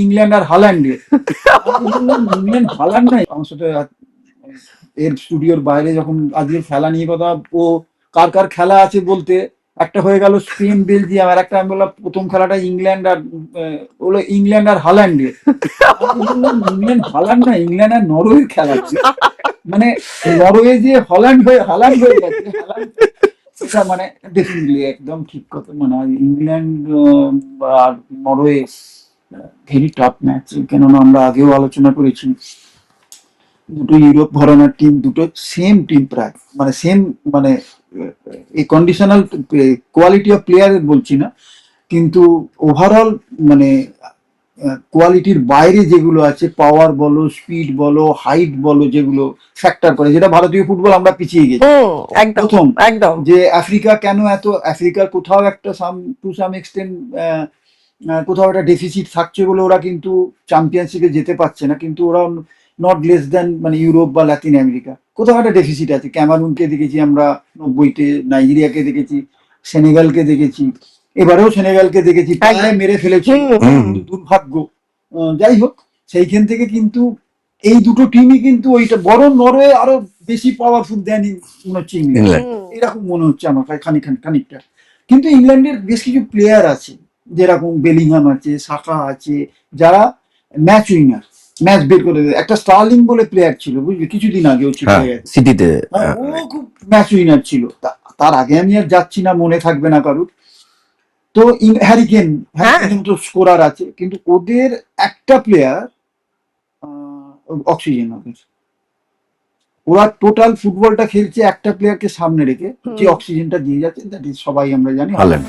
England আর হাল্যান্ডের। আমি বললাম, England Haaland নাই আমার সাথে এর স্টুডিওর বাইরে যখন আজকে খেলা নিয়ে কথা, ও কার কার খেলা আছে বলতে একটা হয়ে গেল স্পেন বেলজিয়াম, আর একটা আমি বললাম প্রথম খেলাটা ইংল্যান্ড আর বললো ইংল্যান্ড আর হাল্যান্ডের। আমি বললাম ইংল্যান্ড হাল্যান্ড না, ইংল্যান্ড আর নরওয়ের খেলা ছিল। মানে নরওয়ে যে হাল্যান্ড হয়ে গেছে, হাল্যান্ড এটা মানে ডেফিনেটলি একদম ঠিক কথা। মানে ইংল্যান্ড আর নরওয়ে ভেরি টাফ ম্যাচ, কেননা আমরা আগেও আলোচনা করেছি দুটো ইউরোপ ঘরানার টিম, দুটো সেম টিম প্রায়, মানে সেম, মানে এই কন্ডিশনাল কোয়ালিটি অফ প্লেয়ারের বলছি না, কিন্তু ওভারঅল মানে কোয়ালিটির বাইরে যেগুলো আছে, পাওয়ার বলো, স্পিড বলো, হাইট বলো, যেগুলো ফ্যাক্টর করে, যেটা ভারতীয় ফুটবল আমরা পিছিয়ে গেছি একদম প্রথম। একদম যে আফ্রিকা কেন এত, আফ্রিকার কোথাও একটা টু সাম এক্সটেন্ট কোথাও একটা ডেফিসিট থাকছে বলে ওরা কিন্তু চ্যাম্পিয়নশিপে যেতে পারছে না, কিন্তু ওরা নট লেস দ্যান মানে ইউরোপ বা লাতিন আমেরিকা কোথাও একটা ডেফিসিট আছে। ক্যামারুনকে দেখেছি আমরা 90-তে, নাইজেরিয়াকে দেখেছি, সেনেগালকে দেখেছি, এবারেও সেনেগালকে দেখেছি, প্রায় মেরে ফেলেছি, কিন্তু দুর্ভাগ্য। যাই হোক, সেইখান থেকে কিন্তু এই দুটো টিমই কিন্তু ওইটা বরং নরওয়ে আরো বেশি পাওয়ারফুল দেন মনে হচ্ছে ইংল্যান্ড, এরকম মনে হচ্ছে আমার খানিকটা। কিন্তু ইংল্যান্ডের বেশ কিছু প্লেয়ার আছে, যেরকম বেলিংহাম আছে, সাকা আছে, যারা ম্যাচ উইনার, ম্যাচ বের করে দেয়। একটা স্টার্লিং বলে প্লেয়ার ছিল, বুঝলি, কিছুদিন আগে ও ছিল সিটিতে, ও খুব ম্যাচ উইনার ছিল। তার আগে আমি আর যাচ্ছি না, মনে থাকবে না কারুর। তো হ্যারিকেন তো স্কোরার আছে, কিন্তু ওদের একটা প্লেয়ার অক্সিজেন, ওরা টোটাল ফুটবলটা খেলছে একটা প্লেয়ারকে সামনে রেখে, যে অক্সিজেনটা দিয়ে যাচ্ছে, দ্যাট ইজ সবাই আমরা জানি হাল্যান্ড।